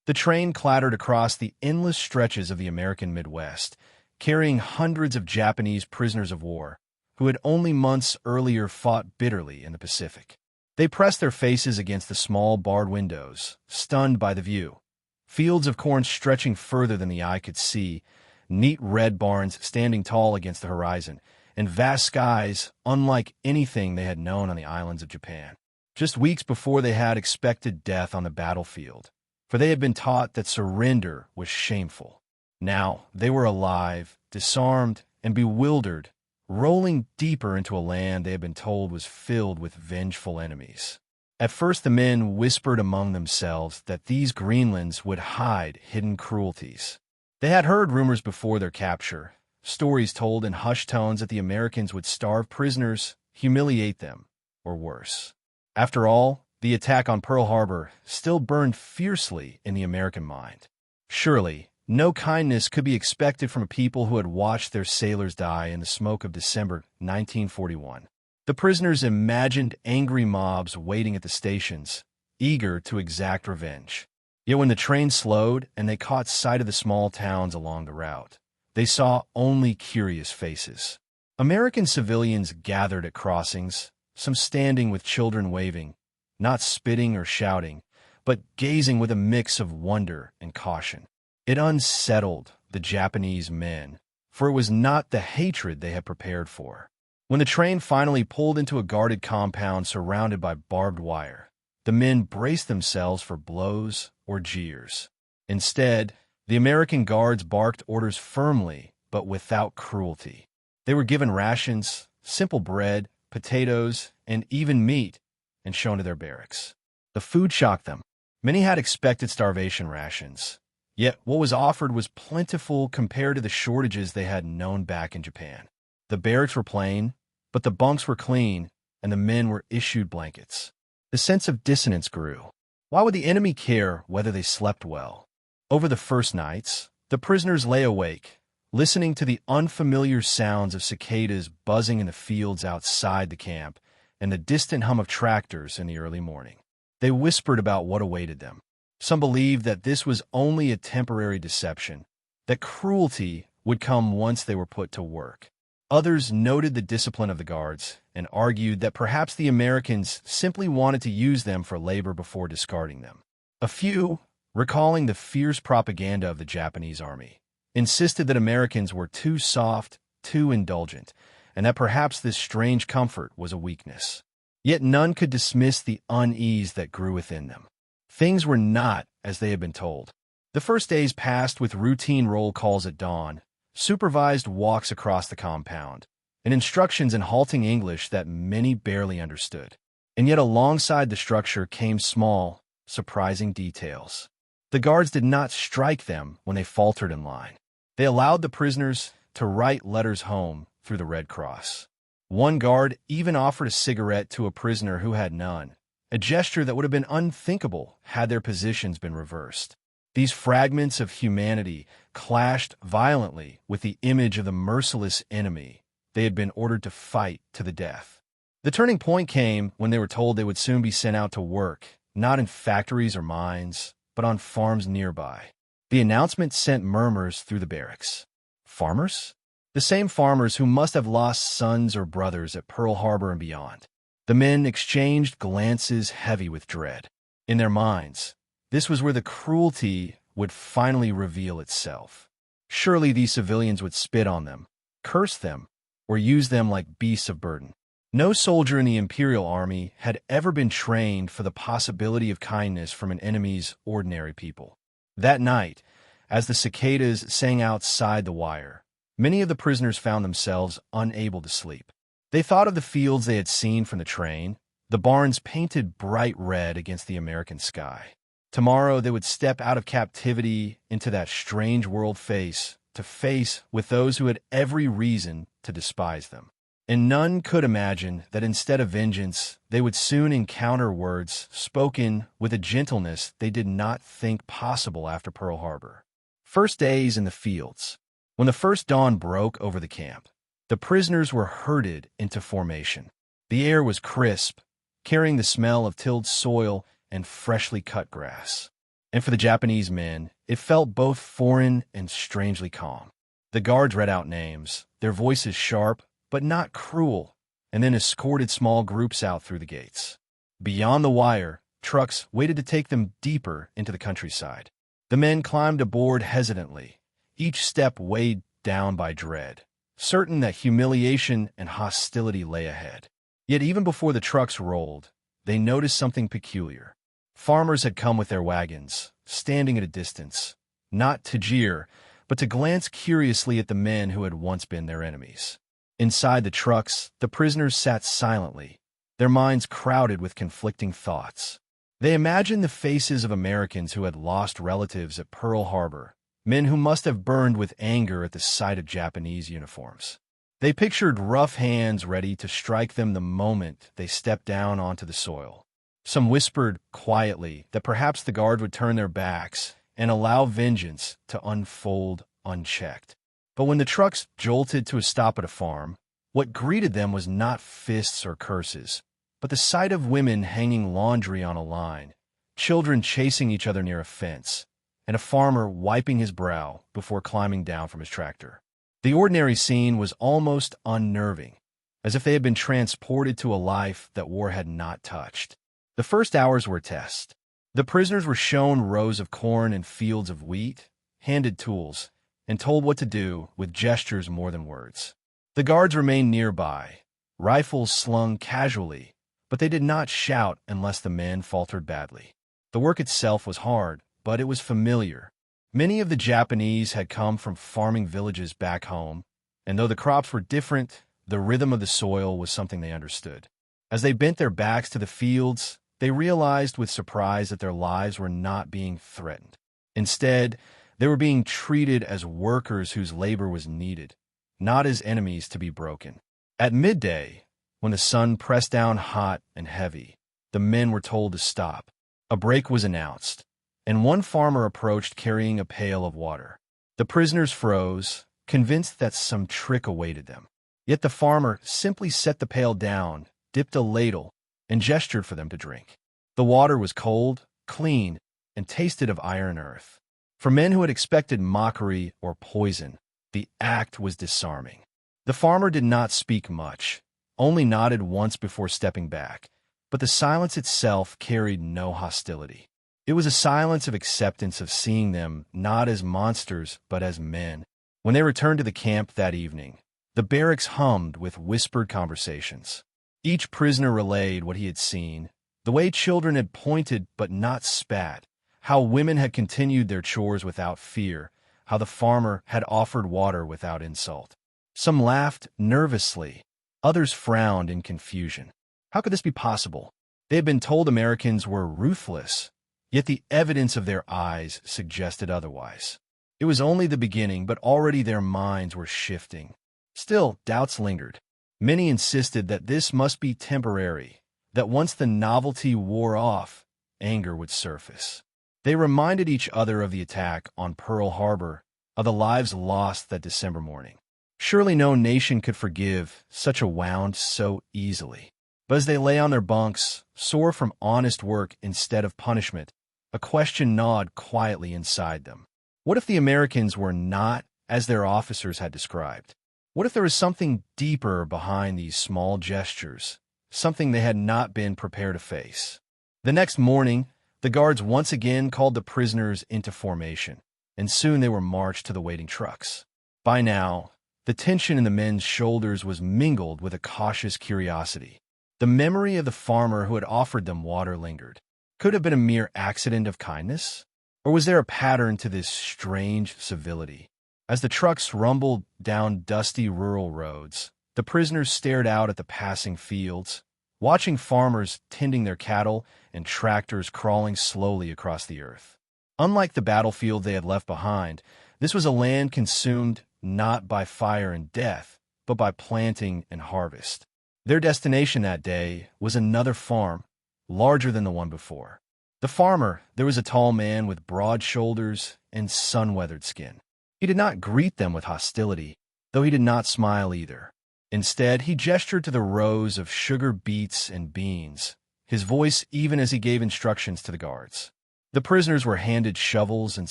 The train clattered across the endless stretches of the American Midwest, carrying hundreds of Japanese prisoners of war who had only months earlier fought bitterly in the Pacific. They pressed their faces against the small barred windows, stunned by the view. Fields of corn stretching further than the eye could see, neat red barns standing tall against the horizon, and vast skies unlike anything they had known on the islands of Japan. Just weeks before, they had expected death on the battlefield, for they had been taught that surrender was shameful. Now they were alive, disarmed, and bewildered, rolling deeper into a land they had been told was filled with vengeful enemies. At first, the men whispered among themselves that these Greenlands would hide hidden cruelties. They had heard rumors before their capture, stories told in hushed tones that the Americans would starve prisoners, humiliate them, or worse. After all, the attack on Pearl Harbor still burned fiercely in the American mind. Surely, no kindness could be expected from a people who had watched their sailors die in the smoke of December 1941. The prisoners imagined angry mobs waiting at the stations, eager to exact revenge. Yet when the train slowed and they caught sight of the small towns along the route, they saw only curious faces. American civilians gathered at crossings, some standing with children waving, not spitting or shouting, but gazing with a mix of wonder and caution. It unsettled the Japanese men, for it was not the hatred they had prepared for. When the train finally pulled into a guarded compound surrounded by barbed wire, the men braced themselves for blows or jeers. Instead, the American guards barked orders firmly, but without cruelty. They were given rations, simple bread, potatoes, and even meat, and shown to their barracks. The food shocked them. Many had expected starvation rations, yet what was offered was plentiful compared to the shortages they had known back in Japan. The barracks were plain, but the bunks were clean, and the men were issued blankets. The sense of dissonance grew. Why would the enemy care whether they slept well? Over the first nights, the prisoners lay awake, listening to the unfamiliar sounds of cicadas buzzing in the fields outside the camp and the distant hum of tractors in the early morning. They whispered about what awaited them. Some believed that this was only a temporary deception, that cruelty would come once they were put to work. Others noted the discipline of the guards and argued that perhaps the Americans simply wanted to use them for labor before discarding them. A few, recalling the fierce propaganda of the Japanese army, insisted that Americans were too soft, too indulgent, and that perhaps this strange comfort was a weakness. Yet none could dismiss the unease that grew within them. Things were not as they had been told. The first days passed with routine roll calls at dawn, supervised walks across the compound, and instructions in halting English that many barely understood. And yet alongside the structure came small, surprising details. The guards did not strike them when they faltered in line. They allowed the prisoners to write letters home through the Red Cross. One guard even offered a cigarette to a prisoner who had none, a gesture that would have been unthinkable had their positions been reversed. These fragments of humanity clashed violently with the image of the merciless enemy they had been ordered to fight to the death. The turning point came when they were told they would soon be sent out to work, not in factories or mines, but on farms nearby. The announcement sent murmurs through the barracks. Farmers? The same farmers who must have lost sons or brothers at Pearl Harbor and beyond. The men exchanged glances heavy with dread. In their minds, this was where the cruelty would finally reveal itself. Surely these civilians would spit on them, curse them, or use them like beasts of burden. No soldier in the Imperial Army had ever been trained for the possibility of kindness from an enemy's ordinary people. That night, as the cicadas sang outside the wire, many of the prisoners found themselves unable to sleep. They thought of the fields they had seen from the train, the barns painted bright red against the American sky. Tomorrow they would step out of captivity into that strange world face to face with those who had every reason to despise them. And none could imagine that instead of vengeance, they would soon encounter words spoken with a gentleness they did not think possible after Pearl Harbor. First days in the fields. When the first dawn broke over the camp, the prisoners were herded into formation. The air was crisp, carrying the smell of tilled soil and freshly cut grass. And for the Japanese men, it felt both foreign and strangely calm. The guards read out names, their voices sharp, but not cruel, and then escorted small groups out through the gates. Beyond the wire, trucks waited to take them deeper into the countryside. The men climbed aboard hesitantly, each step weighed down by dread, certain that humiliation and hostility lay ahead. Yet even before the trucks rolled, they noticed something peculiar. Farmers had come with their wagons, standing at a distance, not to jeer, but to glance curiously at the men who had once been their enemies. Inside the trucks, the prisoners sat silently, their minds crowded with conflicting thoughts. They imagined the faces of Americans who had lost relatives at Pearl Harbor, men who must have burned with anger at the sight of Japanese uniforms. They pictured rough hands ready to strike them the moment they stepped down onto the soil. Some whispered quietly that perhaps the guard would turn their backs and allow vengeance to unfold unchecked. But when the trucks jolted to a stop at a farm, what greeted them was not fists or curses, but the sight of women hanging laundry on a line, children chasing each other near a fence, and a farmer wiping his brow before climbing down from his tractor. The ordinary scene was almost unnerving, as if they had been transported to a life that war had not touched. The first hours were a test. The prisoners were shown rows of corn and fields of wheat, handed tools, and told what to do with gestures more than words. The guards remained nearby, rifles slung casually, but they did not shout unless the men faltered badly. The work itself was hard, but it was familiar. Many of the Japanese had come from farming villages back home, and though the crops were different, the rhythm of the soil was something they understood. As they bent their backs to the fields, they realized with surprise that their lives were not being threatened. Instead, they were being treated as workers whose labor was needed, not as enemies to be broken. At midday, when the sun pressed down hot and heavy, the men were told to stop. A break was announced, and one farmer approached carrying a pail of water. The prisoners froze, convinced that some trick awaited them. Yet the farmer simply set the pail down, dipped a ladle, and gestured for them to drink. The water was cold, clean, and tasted of iron earth. For men who had expected mockery or poison, the act was disarming. The farmer did not speak much, only nodded once before stepping back, but the silence itself carried no hostility. It was a silence of acceptance of seeing them not as monsters but as men. When they returned to the camp that evening, the barracks hummed with whispered conversations. Each prisoner relayed what he had seen, the way children had pointed but not spat, how women had continued their chores without fear, how the farmer had offered water without insult. Some laughed nervously, others frowned in confusion. How could this be possible? They had been told Americans were ruthless, yet the evidence of their eyes suggested otherwise. It was only the beginning, but already their minds were shifting. Still, doubts lingered. Many insisted that this must be temporary, that once the novelty wore off, anger would surface. They reminded each other of the attack on Pearl Harbor, of the lives lost that December morning. Surely no nation could forgive such a wound so easily. But as they lay on their bunks, sore from honest work instead of punishment, a question gnawed quietly inside them. What if the Americans were not as their officers had described? What if there was something deeper behind these small gestures, something they had not been prepared to face? The next morning, the guards once again called the prisoners into formation, and soon they were marched to the waiting trucks. By now, the tension in the men's shoulders was mingled with a cautious curiosity. The memory of the farmer who had offered them water lingered. Could it have been a mere accident of kindness? Or was there a pattern to this strange civility? As the trucks rumbled down dusty rural roads, the prisoners stared out at the passing fields, watching farmers tending their cattle and tractors crawling slowly across the earth. Unlike the battlefield they had left behind, this was a land consumed not by fire and death, but by planting and harvest. Their destination that day was another farm, larger than the one before. The farmer, there was a tall man with broad shoulders and sun-weathered skin. He did not greet them with hostility, though he did not smile either. Instead, he gestured to the rows of sugar beets and beans, his voice even as he gave instructions to the guards. The prisoners were handed shovels and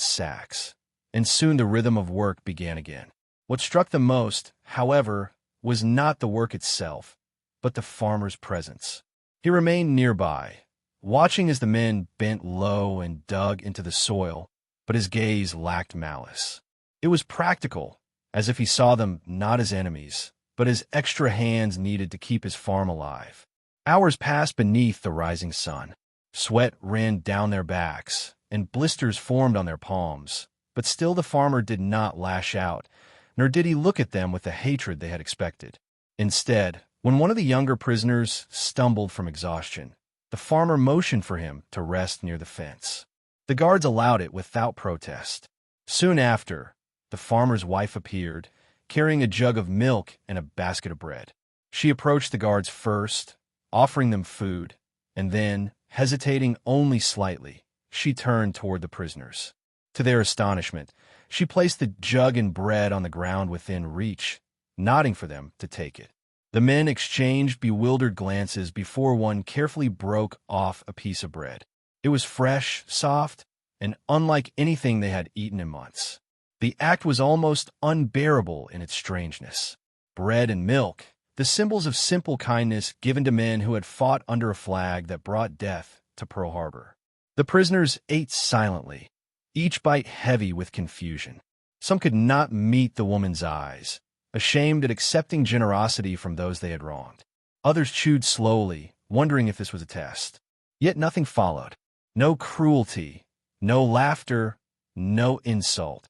sacks, and soon the rhythm of work began again. What struck them most, however, was not the work itself, but the farmer's presence. He remained nearby, watching as the men bent low and dug into the soil, but his gaze lacked malice. It was practical, as if he saw them not as enemies, but as extra hands needed to keep his farm alive. Hours passed beneath the rising sun. Sweat ran down their backs, and blisters formed on their palms, but still the farmer did not lash out, nor did he look at them with the hatred they had expected. Instead, when one of the younger prisoners stumbled from exhaustion, the farmer motioned for him to rest near the fence. The guards allowed it without protest. Soon after, the farmer's wife appeared, carrying a jug of milk and a basket of bread. She approached the guards first, offering them food, and then, hesitating only slightly, she turned toward the prisoners. To their astonishment, she placed the jug and bread on the ground within reach, nodding for them to take it. The men exchanged bewildered glances before one carefully broke off a piece of bread. It was fresh, soft, and unlike anything they had eaten in months. The act was almost unbearable in its strangeness. Bread and milk, the symbols of simple kindness given to men who had fought under a flag that brought death to Pearl Harbor. The prisoners ate silently, each bite heavy with confusion. Some could not meet the woman's eyes, ashamed at accepting generosity from those they had wronged. Others chewed slowly, wondering if this was a test. Yet nothing followed. No cruelty, no laughter, no insult.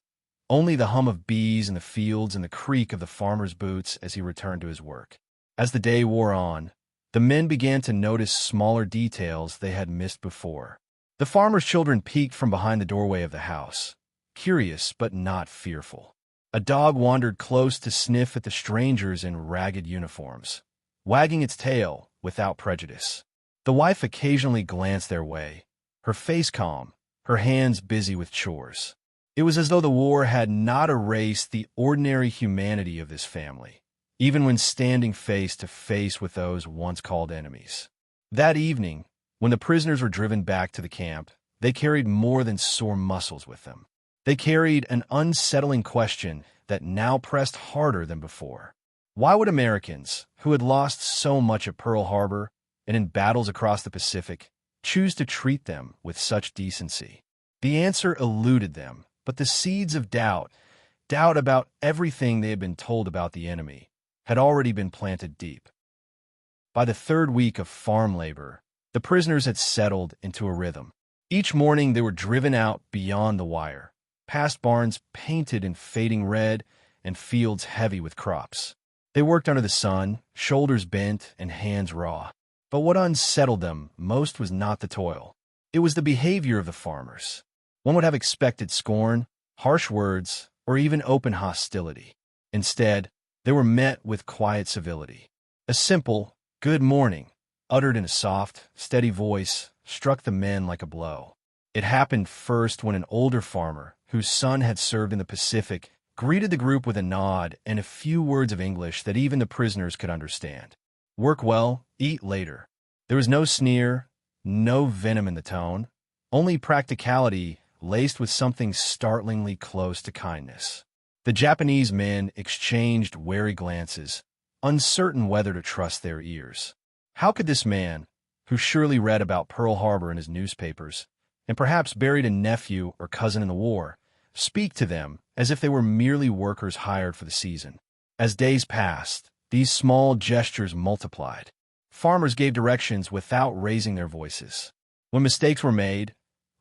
Only the hum of bees in the fields and the creak of the farmer's boots as he returned to his work. As the day wore on, the men began to notice smaller details they had missed before. The farmer's children peeked from behind the doorway of the house, curious but not fearful. A dog wandered close to sniff at the strangers in ragged uniforms, wagging its tail without prejudice. The wife occasionally glanced their way, her face calm, her hands busy with chores. It was as though the war had not erased the ordinary humanity of this family, even when standing face to face with those once called enemies. That evening, when the prisoners were driven back to the camp, they carried more than sore muscles with them. They carried an unsettling question that now pressed harder than before. Why would Americans, who had lost so much at Pearl Harbor and in battles across the Pacific, choose to treat them with such decency? The answer eluded them, but the seeds of doubt about everything they had been told about the enemy, had already been planted deep. By the third week of farm labor, the prisoners had settled into a rhythm. Each morning they were driven out beyond the wire, past barns painted in fading red and fields heavy with crops. They worked under the sun, shoulders bent and hands raw. But what unsettled them most was not the toil. It was the behavior of the farmers. One would have expected scorn, harsh words, or even open hostility. Instead, they were met with quiet civility. A simple, "Good morning," uttered in a soft, steady voice, struck the men like a blow. It happened first when an older farmer, whose son had served in the Pacific, greeted the group with a nod and a few words of English that even the prisoners could understand. Work well, eat later. There was no sneer, no venom in the tone, only practicality laced with something startlingly close to kindness. The Japanese men exchanged wary glances, uncertain whether to trust their ears. How could this man, who surely read about Pearl Harbor in his newspapers, and perhaps buried a nephew or cousin in the war, speak to them as if they were merely workers hired for the season? As days passed, these small gestures multiplied. Farmers gave directions without raising their voices. When mistakes were made,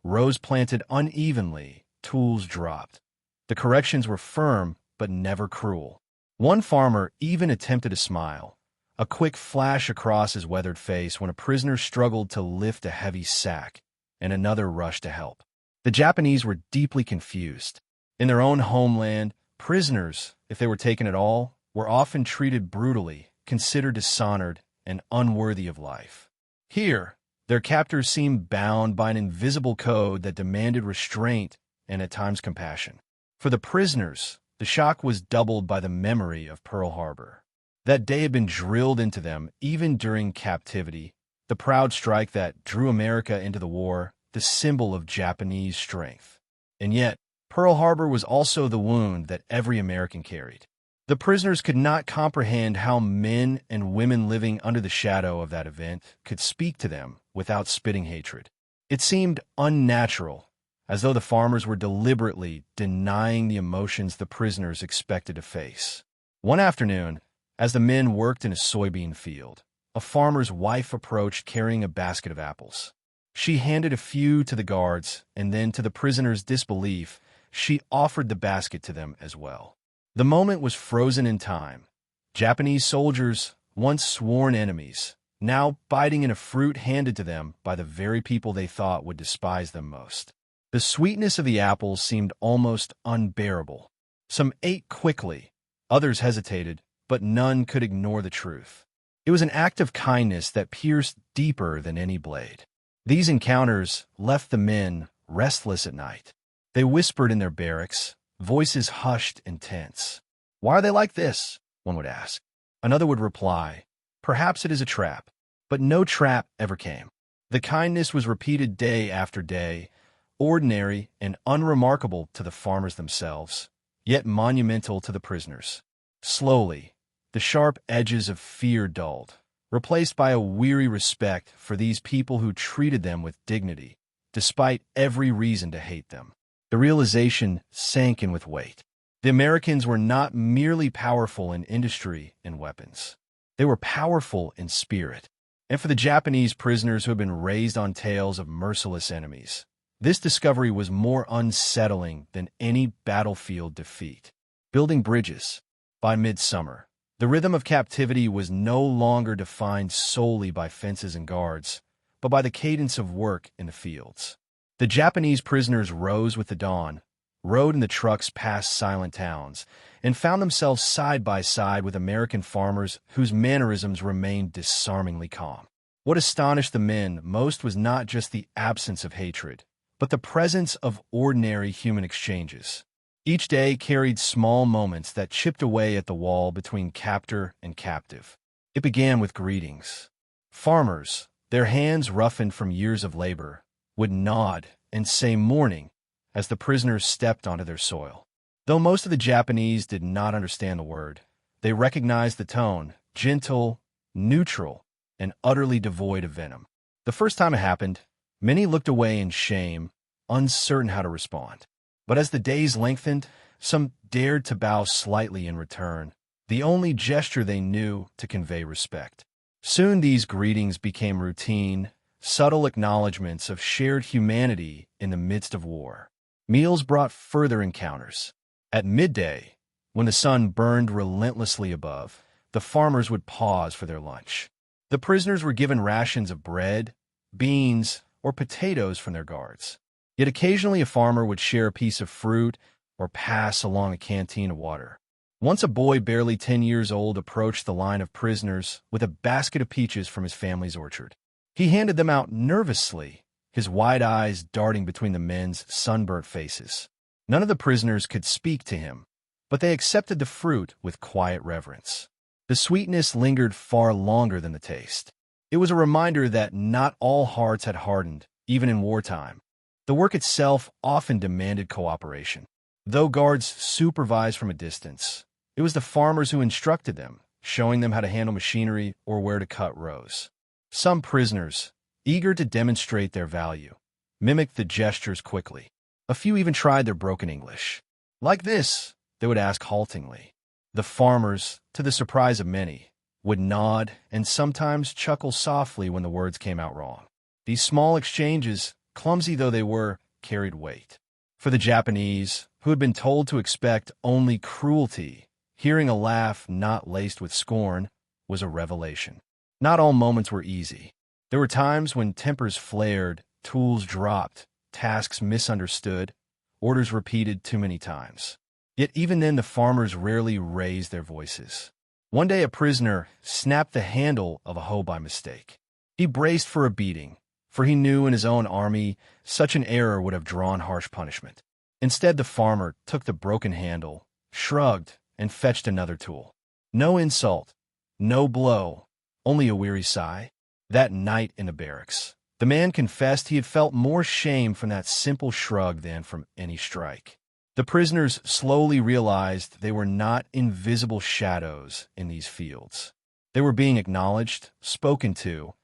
rows planted unevenly, tools dropped. The corrections were firm but never cruel. One farmer even attempted a smile, a quick flash across his weathered face when a prisoner struggled to lift a heavy sack, and another rushed to help. The Japanese were deeply confused. In their own homeland, prisoners, if they were taken at all, were often treated brutally, considered dishonored, and unworthy of life. Here, their captors seemed bound by an invisible code that demanded restraint and at times compassion. For the prisoners, the shock was doubled by the memory of Pearl Harbor. That day had been drilled into them even during captivity, the proud strike that drew America into the war, the symbol of Japanese strength. And yet, Pearl Harbor was also the wound that every American carried. The prisoners could not comprehend how men and women living under the shadow of that event could speak to them without spitting hatred. It seemed unnatural, as though the farmers were deliberately denying the emotions the prisoners expected to face. One afternoon, as the men worked in a soybean field, a farmer's wife approached carrying a basket of apples. She handed a few to the guards, and then, to the prisoners' disbelief, she offered the basket to them as well. The moment was frozen in time. Japanese soldiers, once sworn enemies, now biting in a fruit handed to them by the very people they thought would despise them most. The sweetness of the apples seemed almost unbearable. Some ate quickly, others hesitated, but none could ignore the truth. It was an act of kindness that pierced deeper than any blade. These encounters left the men restless at night. They whispered in their barracks, voices hushed and tense. "Why are they like this?" one would ask. Another would reply, "Perhaps it is a trap." But no trap ever came. The kindness was repeated day after day, ordinary and unremarkable to the farmers themselves, yet monumental to the prisoners. Slowly, the sharp edges of fear dulled, replaced by a weary respect for these people who treated them with dignity, despite every reason to hate them. The realization sank in with weight. The Americans were not merely powerful in industry and weapons. They were powerful in spirit. And for the Japanese prisoners who had been raised on tales of merciless enemies, this discovery was more unsettling than any battlefield defeat. Building bridges. By midsummer, the rhythm of captivity was no longer defined solely by fences and guards, but by the cadence of work in the fields. The Japanese prisoners rose with the dawn, rode in the trucks past silent towns, and found themselves side by side with American farmers whose mannerisms remained disarmingly calm. What astonished the men most was not just the absence of hatred, but the presence of ordinary human exchanges. Each day carried small moments that chipped away at the wall between captor and captive. It began with greetings. Farmers, their hands roughened from years of labor, would nod and say morning as the prisoners stepped onto their soil. Though most of the Japanese did not understand the word, they recognized the tone, gentle, neutral, and utterly devoid of venom. The first time it happened, many looked away in shame, uncertain how to respond. But as the days lengthened, some dared to bow slightly in return, the only gesture they knew to convey respect. Soon these greetings became routine, subtle acknowledgments of shared humanity in the midst of war. Meals brought further encounters. At midday, when the sun burned relentlessly above, the farmers would pause for their lunch. The prisoners were given rations of bread, beans, or potatoes from their guards. Yet occasionally a farmer would share a piece of fruit or pass along a canteen of water. Once a boy barely 10 years old approached the line of prisoners with a basket of peaches from his family's orchard. He handed them out nervously, his wide eyes darting between the men's sunburnt faces. None of the prisoners could speak to him, but they accepted the fruit with quiet reverence. The sweetness lingered far longer than the taste. It was a reminder that not all hearts had hardened, even in wartime. The work itself often demanded cooperation. Though guards supervised from a distance, it was the farmers who instructed them, showing them how to handle machinery or where to cut rows. Some prisoners, eager to demonstrate their value, mimicked the gestures quickly. A few even tried their broken English. "Like this," they would ask haltingly. The farmers, to the surprise of many, would nod and sometimes chuckle softly when the words came out wrong. These small exchanges, clumsy though they were, carried weight. For the Japanese, who had been told to expect only cruelty, hearing a laugh not laced with scorn was a revelation. Not all moments were easy. There were times when tempers flared, tools dropped, tasks misunderstood, orders repeated too many times. Yet even then the farmers rarely raised their voices. One day a prisoner snapped the handle of a hoe by mistake. He braced for a beating, for he knew in his own army such an error would have drawn harsh punishment. Instead, the farmer took the broken handle, shrugged, and fetched another tool. No insult, no blow, only a weary sigh. That night in the barracks, The man confessed he had felt more shame from that simple shrug than from any strike. The prisoners slowly realized they were not invisible shadows in these fields. They were being acknowledged, spoken to,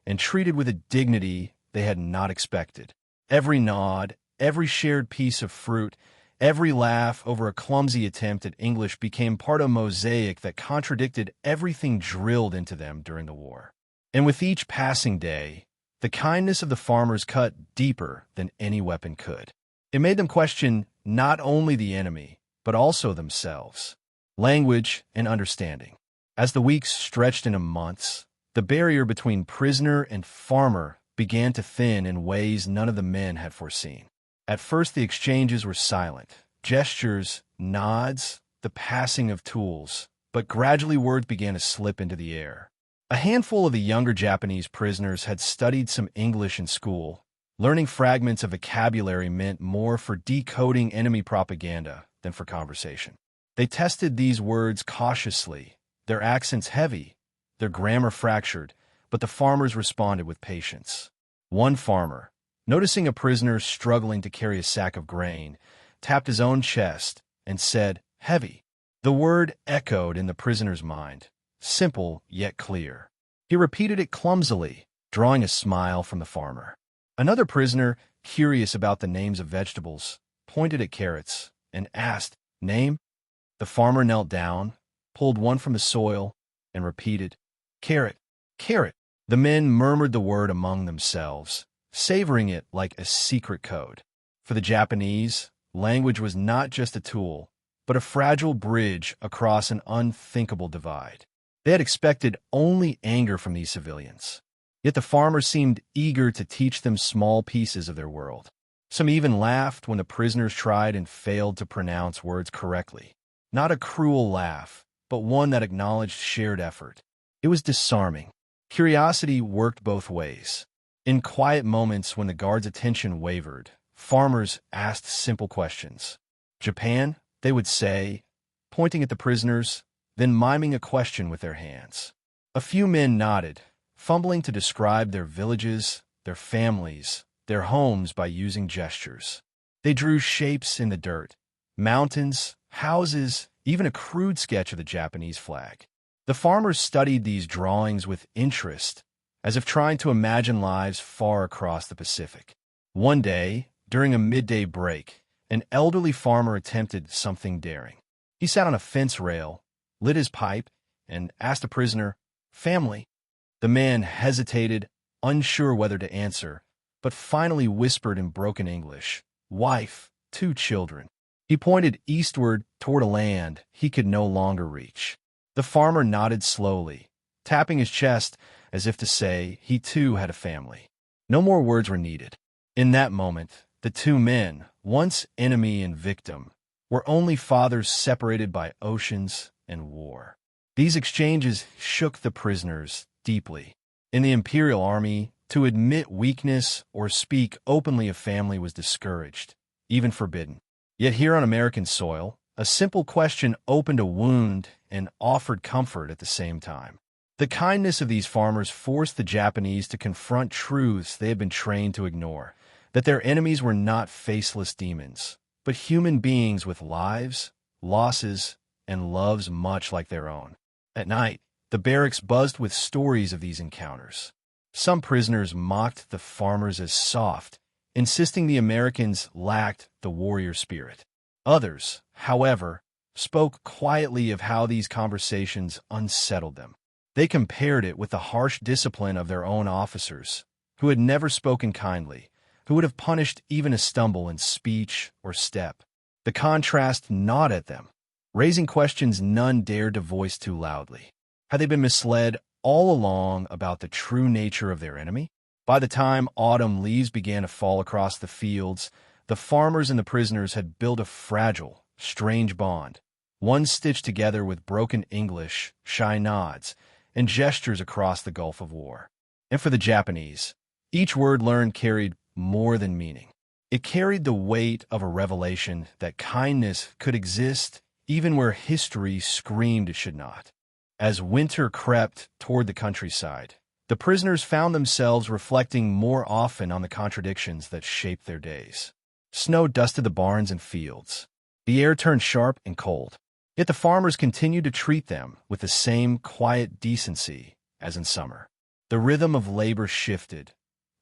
and treated with a dignity they had not expected. Every nod, every shared piece of fruit, every laugh over a clumsy attempt at English became part of a mosaic that contradicted everything drilled into them during the war. And with each passing day, the kindness of the farmers cut deeper than any weapon could. It made them question not only the enemy, but also themselves, language, and understanding. As the weeks stretched into months, the barrier between prisoner and farmer began to thin in ways none of the men had foreseen. At first, the exchanges were silent, gestures, nods, the passing of tools, but gradually words began to slip into the air. A handful of the younger Japanese prisoners had studied some English in school. Learning fragments of vocabulary meant more for decoding enemy propaganda than for conversation. They tested these words cautiously, their accents heavy, their grammar fractured, but the farmers responded with patience. One farmer, noticing a prisoner struggling to carry a sack of grain, tapped his own chest and said, "Heavy." The word echoed in the prisoner's mind, simple yet clear. He repeated it clumsily, drawing a smile from the farmer. Another prisoner, curious about the names of vegetables, pointed at carrots and asked, "Name?" The farmer knelt down, pulled one from the soil, and repeated, "Carrot, carrot." The men murmured the word among themselves, savoring it like a secret code. For the Japanese, language was not just a tool, but a fragile bridge across an unthinkable divide. They had expected only anger from these civilians. Yet the farmers seemed eager to teach them small pieces of their world. Some even laughed when the prisoners tried and failed to pronounce words correctly. Not a cruel laugh, but one that acknowledged shared effort. It was disarming. Curiosity worked both ways. In quiet moments when the guards' attention wavered, farmers asked simple questions. "Japan?" they would say, pointing at the prisoners, then miming a question with their hands. A few men nodded, fumbling to describe their villages, their families, their homes by using gestures. They drew shapes in the dirt, mountains, houses, even a crude sketch of the Japanese flag. The farmers studied these drawings with interest, as if trying to imagine lives far across the Pacific. One day, during a midday break, an elderly farmer attempted something daring. He sat on a fence rail, lit his pipe, and asked a prisoner, "Family?" The man hesitated, unsure whether to answer, but finally whispered in broken English, "Wife, 2 children." He pointed eastward toward a land he could no longer reach. The farmer nodded slowly, tapping his chest as if to say he too had a family. No more words were needed. In that moment, the 2 men, once enemy and victim, were only fathers separated by oceans and war. These exchanges shook the prisoners deeply. In the Imperial Army, to admit weakness or speak openly of family was discouraged, even forbidden. Yet here on American soil, a simple question opened a wound and offered comfort at the same time. The kindness of these farmers forced the Japanese to confront truths they had been trained to ignore, that their enemies were not faceless demons, but human beings with lives, losses, and loves much like their own. At night, the barracks buzzed with stories of these encounters. Some prisoners mocked the farmers as soft, insisting the Americans lacked the warrior spirit. Others, however, spoke quietly of how these conversations unsettled them. They compared it with the harsh discipline of their own officers, who had never spoken kindly, who would have punished even a stumble in speech or step. The contrast gnawed at them, raising questions none dared to voice too loudly. Had they been misled all along about the true nature of their enemy? By the time autumn leaves began to fall across the fields, the farmers and the prisoners had built a fragile, strange bond, one stitched together with broken English, shy nods, and gestures across the Gulf of War. And for the Japanese, each word learned carried more than meaning. It carried the weight of a revelation that kindness could exist even where history screamed it should not. As winter crept toward the countryside, The prisoners found themselves reflecting more often on the contradictions that shaped their days. Snow dusted the barns and fields. The air turned sharp and cold. Yet the farmers continued to treat them with the same quiet decency as in summer. The rhythm of labor shifted.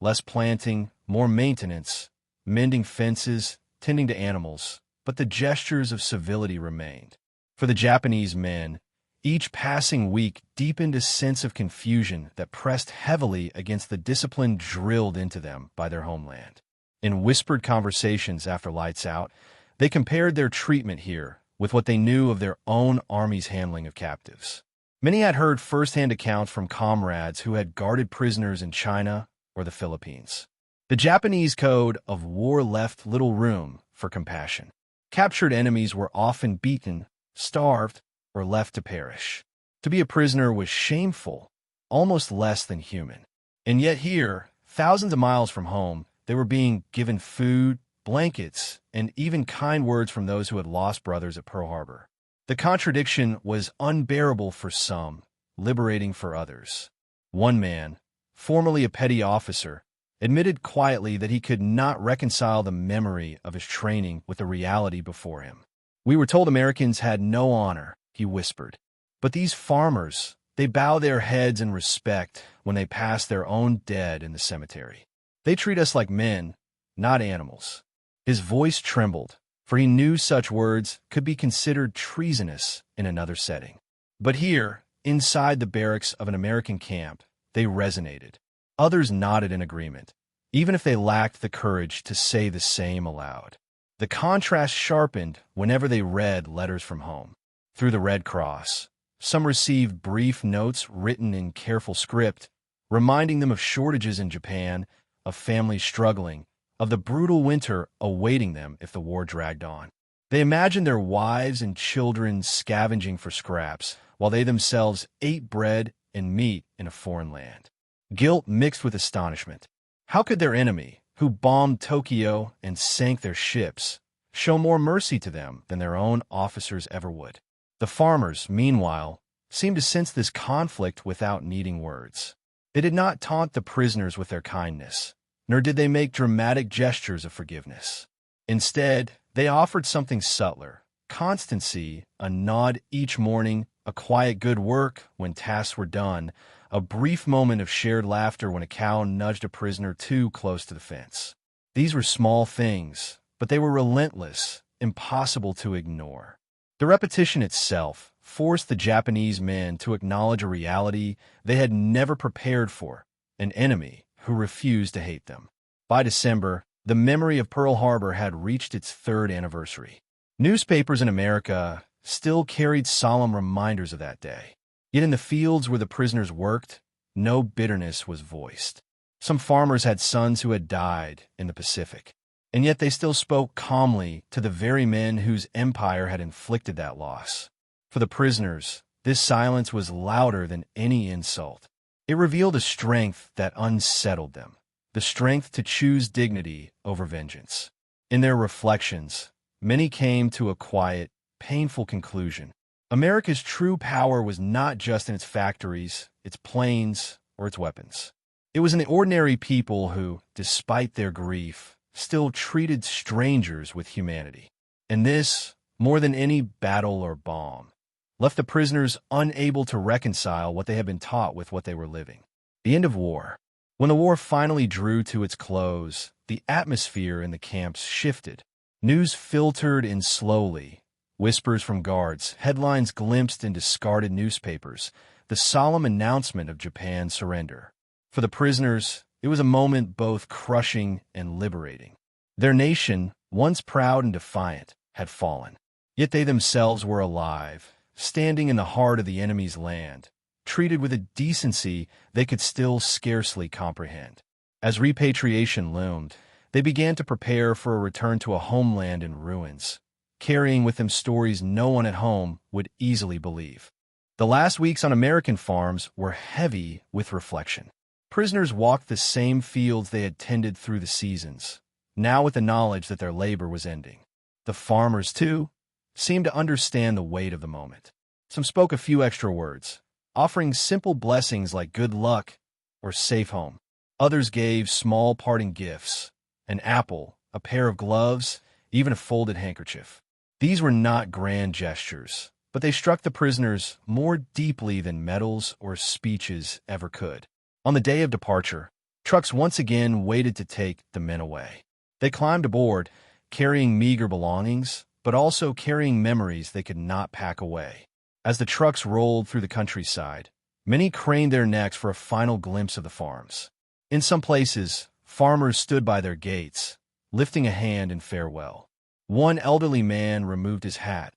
Less planting, more maintenance, mending fences, tending to animals, but the gestures of civility remained. For the Japanese men, each passing week deepened a sense of confusion that pressed heavily against the discipline drilled into them by their homeland. In whispered conversations after lights out, they compared their treatment here with what they knew of their own army's handling of captives. Many had heard first-hand accounts from comrades who had guarded prisoners in China or the Philippines. The Japanese code of war left little room for compassion. Captured enemies were often beaten, starved, or left to perish. To be a prisoner was shameful, almost less than human. And yet here, thousands of miles from home, they were being given food, blankets, and even kind words from those who had lost brothers at Pearl Harbor. The contradiction was unbearable for some, liberating for others. One man, formerly a petty officer, admitted quietly that he could not reconcile the memory of his training with the reality before him. "We were told Americans had no honor," he whispered. "But these farmers, they bow their heads in respect when they pass their own dead in the cemetery. They treat us like men, not animals." His voice trembled, for he knew such words could be considered treasonous in another setting. But here, inside the barracks of an American camp, they resonated. Others nodded in agreement, even if they lacked the courage to say the same aloud. The contrast sharpened whenever they read letters from home. Through the Red Cross, some received brief notes written in careful script, reminding them of shortages in Japan, of families struggling, of the brutal winter awaiting them if the war dragged on. They imagined their wives and children scavenging for scraps, while they themselves ate bread and meat in a foreign land. Guilt mixed with astonishment. How could their enemy, who bombed Tokyo and sank their ships, show more mercy to them than their own officers ever would? The farmers, meanwhile, seemed to sense this conflict without needing words. They did not taunt the prisoners with their kindness, nor did they make dramatic gestures of forgiveness. Instead, they offered something subtler: constancy, a nod each morning, a quiet good work when tasks were done, a brief moment of shared laughter when a cow nudged a prisoner too close to the fence. These were small things, but they were relentless, impossible to ignore. The repetition itself forced the Japanese men to acknowledge a reality they had never prepared for: an enemy who refused to hate them. By December, the memory of Pearl Harbor had reached its third anniversary. Newspapers in America still carried solemn reminders of that day. Yet in the fields where the prisoners worked, no bitterness was voiced. Some farmers had sons who had died in the Pacific, and yet they still spoke calmly to the very men whose empire had inflicted that loss. For the prisoners, this silence was louder than any insult. It revealed a strength that unsettled them, the strength to choose dignity over vengeance. In their reflections, many came to a quiet, painful conclusion. America's true power was not just in its factories, its planes, or its weapons. It was in the ordinary people who, despite their grief, still treated strangers with humanity. And this, more than any battle or bomb, left the prisoners unable to reconcile what they had been taught with what they were living. The end of war. When the war finally drew to its close, the atmosphere in the camps shifted. News filtered in slowly. Whispers from guards, headlines glimpsed in discarded newspapers, the solemn announcement of Japan's surrender. For the prisoners, it was a moment both crushing and liberating. Their nation, once proud and defiant, had fallen. Yet they themselves were alive, standing in the heart of the enemy's land, treated with a decency they could still scarcely comprehend. As repatriation loomed, they began to prepare for a return to a homeland in ruins, carrying with them stories no one at home would easily believe. The last weeks on American farms were heavy with reflection. Prisoners walked the same fields they had tended through the seasons, now with the knowledge that their labor was ending. The farmers, too, seemed to understand the weight of the moment. Some spoke a few extra words, offering simple blessings like good luck or safe home. Others gave small parting gifts, an apple, a pair of gloves, even a folded handkerchief. These were not grand gestures, but they struck the prisoners more deeply than medals or speeches ever could. On the day of departure, trucks once again waited to take the men away. They climbed aboard, carrying meager belongings, but also carrying memories they could not pack away. As the trucks rolled through the countryside, many craned their necks for a final glimpse of the farms. In some places, farmers stood by their gates, lifting a hand in farewell. One elderly man removed his hat,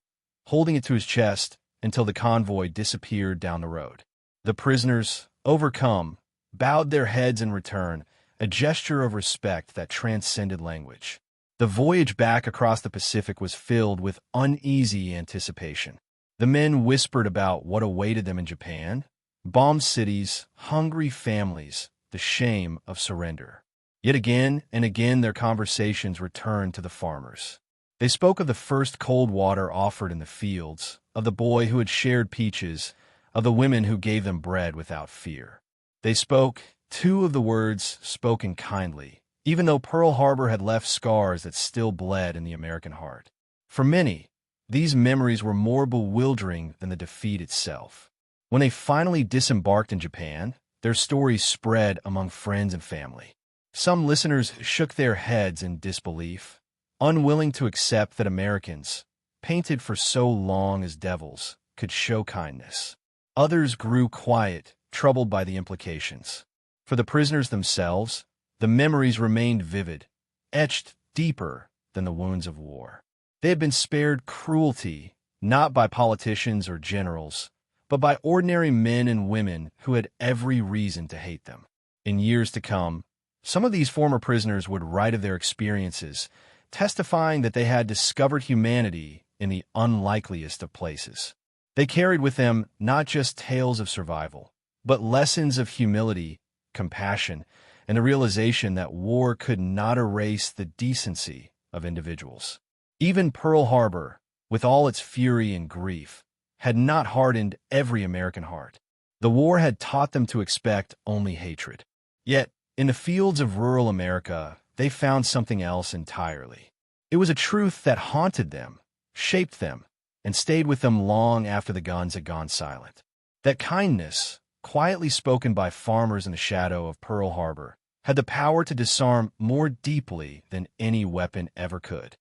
holding it to his chest until the convoy disappeared down the road. The prisoners, overcome, bowed their heads in return, a gesture of respect that transcended language. The voyage back across the Pacific was filled with uneasy anticipation. The men whispered about what awaited them in Japan: bombed cities, hungry families, the shame of surrender. Yet again and again their conversations returned to the farmers. They spoke of the first cold water offered in the fields, of the boy who had shared peaches, of the women who gave them bread without fear. They spoke, too, of the words spoken kindly, even though Pearl Harbor had left scars that still bled in the American heart. For many, these memories were more bewildering than the defeat itself. When they finally disembarked in Japan, their stories spread among friends and family. Some listeners shook their heads in disbelief, unwilling to accept that Americans, painted for so long as devils, could show kindness. Others grew quiet, troubled by the implications. For the prisoners themselves, the memories remained vivid, etched deeper than the wounds of war. They had been spared cruelty, not by politicians or generals, but by ordinary men and women who had every reason to hate them. In years to come, some of these former prisoners would write of their experiences, testifying that they had discovered humanity in the unlikeliest of places. They carried with them not just tales of survival, but lessons of humility, compassion, and the realization that war could not erase the decency of individuals. Even Pearl Harbor, with all its fury and grief, had not hardened every American heart. The war had taught them to expect only hatred. Yet, in the fields of rural America, they found something else entirely. It was a truth that haunted them, shaped them, and stayed with them long after the guns had gone silent. That kindness, quietly spoken by farmers in the shadow of Pearl Harbor, had the power to disarm more deeply than any weapon ever could.